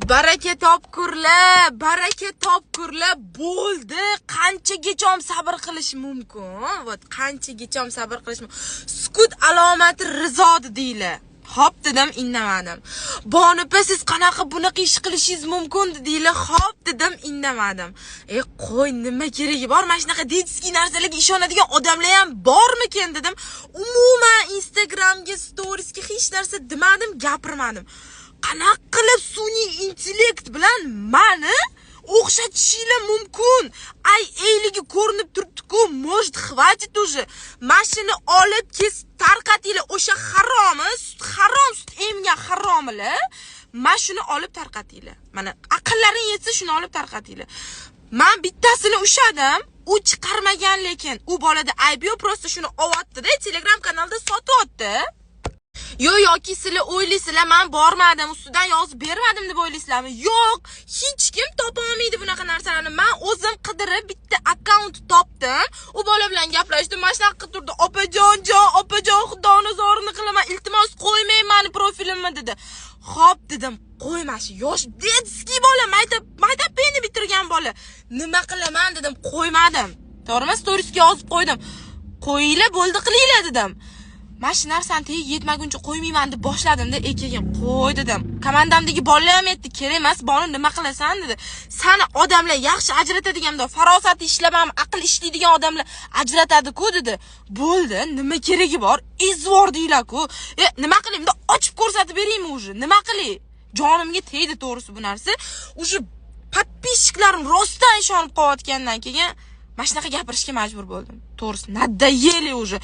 Baraka topkurlar bo'ldi. Qanchagacha sabr qilish mumkin? Vot qanchagacha sabr qilish mumkin? Sukut alomati rizo deylar. Hop dedim, indamadim. Bonipa siz qanaqa bunaqa ish qilishingiz mumkin deylar. Hop dedim, indamadim. Qo'y, nima keragi bor? Mana shunaqa detskiy narsalarga ishonadigan odamlar ham bormikin dedim. Umuman Instagramga, storiesga hech narsa demadim, gapirmadim. Qanaqa qilib sun'iy intellekt bilan meni o'xshatishinglar mumkin? Ay, eyligi ko'rinib turibdi-ku, может, хватит уже. Mashina olib kesib tarqatinglar. O'sha harom sut emgan haromlar. Mashina olib tarqatinglar. Mana aqllaring yetsa shuni olib tarqatinglar. Men bittasini ushadim. U chiqarmagan, lekin u bolada ayb yo'q, prosta shuni ovatdi-da, Telegram kanalda sotibdi. Yoki sizlar o'ylaysizlar, men bormadim, ustidan yozib bermadim deb o'ylaysizlarmi? Yo'q, hech kim topa olmaydi bunaqa narsalarni. Men o'zim qidirib bitta akkaunt topdim. U bola bilan gaplashdim. Mana shunaqa qilib turdi. Opajon, xudoni zorini qilaman, iltimos qo'ymang meni profilimni dedi. Xo'p dedim, qo'ymash. Yosh detskiy bola, maktabni bitirgan bola. Nima qilaman dedim, qo'ymadim. To'g'rimi? Storiesga yozib qo'ydim. Qo'yinglar, bo'ldi, qilinglar dedim. Mana shu narsani tegi yetmaguncha qo'ymayman deb boshladim-da, keyin qo'y dedim. Komandamdagi bolalar ham aytdi, kerak emas, buni nima qilasan dedi. Sani odamlar yaxshi ajratadigan, farosati ishlamam, aql ishlaydigan odamlar ajratadi-ku dedi. Bo'ldi, nima keragi bor? Izvor deylar-ku. Nima qilaymi? Ochib ko'rsatib beraymi уже? Nima qilay? Jonimga tegdi to'g'risi bu narsa. Уже подписчиklarim rostdan ishonib qolayotgandan keyin mana shunaqa gapirishga majbur bo'ldim. To'g'risi, nadayeli уже.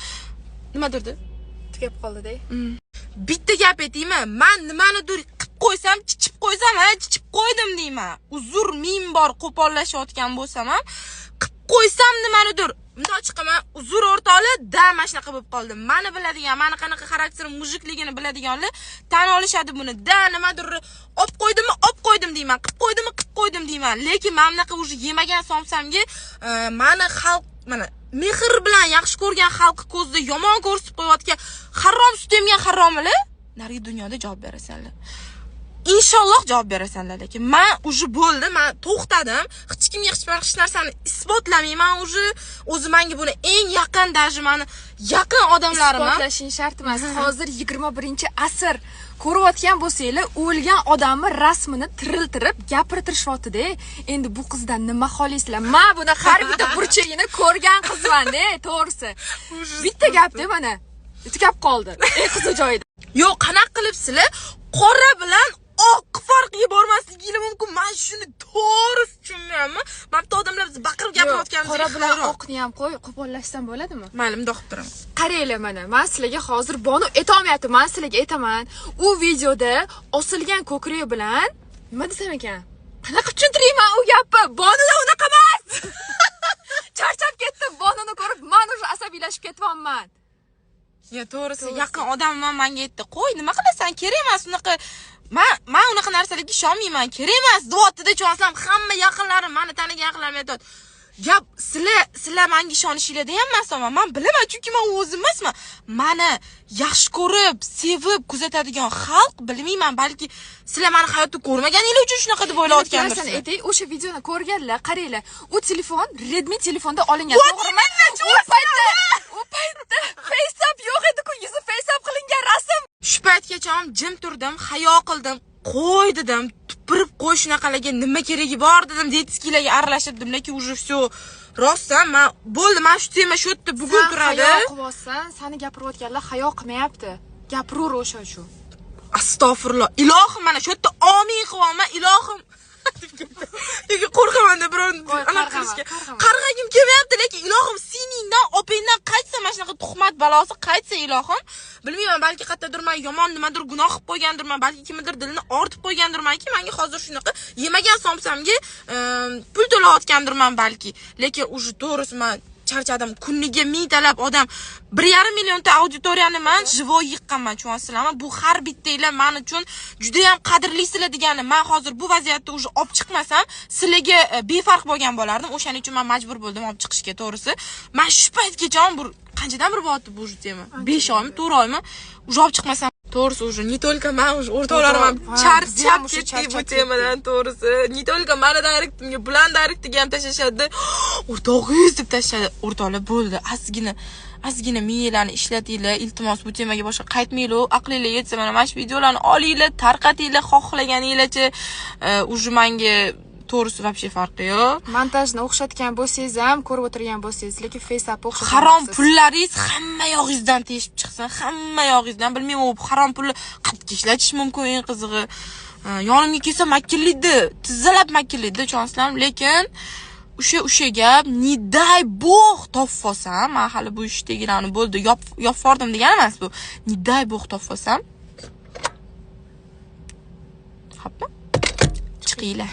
Nima derdi? Gap qoldi-da. Bitta gap aytaymi? Men nimanidir qilib qo'ysam, chichib qo'ysam, chichib qo'ydim deyman. Uzr ming bor qo'pollashayotgan bo'lsam ham, qilib qo'ysam nimanidir. Bunday chiqaman, uzr o'rtoqlar, mana shunaqa bo'lib qoldim. Meni biladigan, meni qanaqa xarakterim, mujikligini biladiganlar tan olishadi buni. Nimadir olib qo'ydim deyman, qilib qo'ydim deyman. Lekin men bunaqa уже yemagan somsamga meni xalq mana mehr bilan yaxshi ko'rgan xalqi ko'zida yomon ko'rsatib qo'yayotgan harom sut emgan haromlar narigi dunyoda javob berasanlar. Inshaalloh javob berasanlar, lekin men уже bo'ldi, men to'xtadim. Hech kimga hech narsani isbotlamayman уже. O'zi menga buni eng yaqin, даже meni yaqin odamlarim isbotlashing shart emas. Hozir 21-asr. Ko'rayotgan bo'lsanglar, o'lgan odamni rasmini tiriltirib gapirtirishyapti-da. Endi bu qizdan nima xohlaysizlar? Men buni har bitta burchagini ko'rgan qizman-da, to'g'risi. Bitta gapda mana tutab qoldi. Qizi joyida. Yo'q, qanaqa qilibsizlar? Qora bilan oq farqiga bormasligingiz mumkin. Men shuni to'g'risi tushunmayapman. Men bu odamlar biz baqirib gapirayotganimiz. Qora bilan oqni ham qo'y, qo'pollashdan bo'ladimi? Ma'lum do'qib turaman. Qaranglar mana, men sizlarga hozir bonu aytolmayapti, men sizlarga aytaman. U videoda osilgan ko'kragi bilan nima desam ekan? Qanaqa tushuntirayman u gapni? Bonuda unaqa emas. Charchab ketdim, bonuni ko'rib, men уже asabiylashib ketyapman. To'g'risi, yaqin odamman menga aytdi, "Qo'y, nima qilasan? Kerak emas unaqa. Men unaqa narsalarga ishonmayman. Kerak emas." Da'vatida cho'nsam, hamma yaqinlarim, meni tanigan yaqinlarim aytadi. Gap sizlar menga ishonishinglarda ham emas, men bilaman, chunki men o'zim emasman. Meni yaxshi ko'rib, sevib kuzatadigan xalq bilmayman, balki sizlar meni hayotda ko'rmaganingiz uchun shunaqa deb o'ylayotgandirsiz. Sen ayting, o'sha videoni ko'rganlar, qaranglar. U telefon Redmi telefonda olingan, to'g'rimi? U paytda FaceApp yo'q edi-ku, yuzi FaceApp qilingan rasm. Shu paytgacha ham jim turdim, hayo qildim. Qo'y dedim, tupirib qo'y shunaqalarga nima keragi bor dedim, detskilarga aralashdim, lekin уже всё rostdan men bo'ldi, men shu tema shu yerda bugun turadi. Hayo qilibsan, seni gapirayotganlar hayo qilmayapti. Gapiraver o'sha shu. Astag'firulloh. Ilohim, mana shu yerda omin qilaman, ilohim. Yo'q, qo'rqaman-da birovni anaqa qilishga. Qarg'agim kelmayapti, lekin ilohim seningdan, opangdan qaytsa, mana shunaqa tuhmat balosi qaytsa ilohim. Bilmayman, balki qayerdadir men yomon nimadir gunoh qilib qo'ygandirman, balki kimdir dilini ortib qo'ygandirmanki, menga hozir shunaqa yemagan somsamga pul to'layotgandirman balki. Lekin уже to'g'risi men charchadim. Kuniga mingtalab odam, 1,5 millionta auditoriyani men живой yiqqanman, tushunasizlarmi? Bu har bittanglar men uchun juda ham qadrlisizlar degani. Men hozir bu vaziyatda уже olib chiqmasam, sizlarga befarq bo'lgan bo'lardim. O'shaning uchun men majbur bo'ldim olib chiqishga, to'g'risi. Men shu paytgacha bir qanchadan bir bo'lyapti bu tema? 5 oymi, 4 oymi? Уже olib chiqmasam To'g'risi уже не только men уже o'rtoqlarim ham charchab ketdik bu temadan to'g'risi. Не только meni direktimga, bulan direktiga ham tashashadi. O'rtog'ingiz deb tashadi. O'rtoqlar bo'ldi. Ozgina miyanglarni ishlatinglar. Iltimos bu temaga boshqa qaytmanglar. Aqlinglar yetsa mana shu videolarni olinglar, tarqatinglar, xohlaganinglarcha. Уже menga to'g'risi вообще farqi yo'q. Montajni o'xshatgan bo'lsangiz ham, ko'rib o'tirgan bo'lsangiz, lekin FaceApp o'xshatgan. Harom pullaringiz hamma yog'ingizdan teshib chiqsin, hamma yog'ingizdan. Bilmayman, u harom pulni qayerga ishlatish mumkin, eng qizig'i. Yonimga kelsa makillaydi, tizzalab makillaydi, chonslarim, lekin o'sha gap, не дай bog' topib olsam, men hali bu ishdagilarni bo'ldi, yopvordim degani emas bu. Не дай bog' topib olsam. Hoppa. Chiqinglar.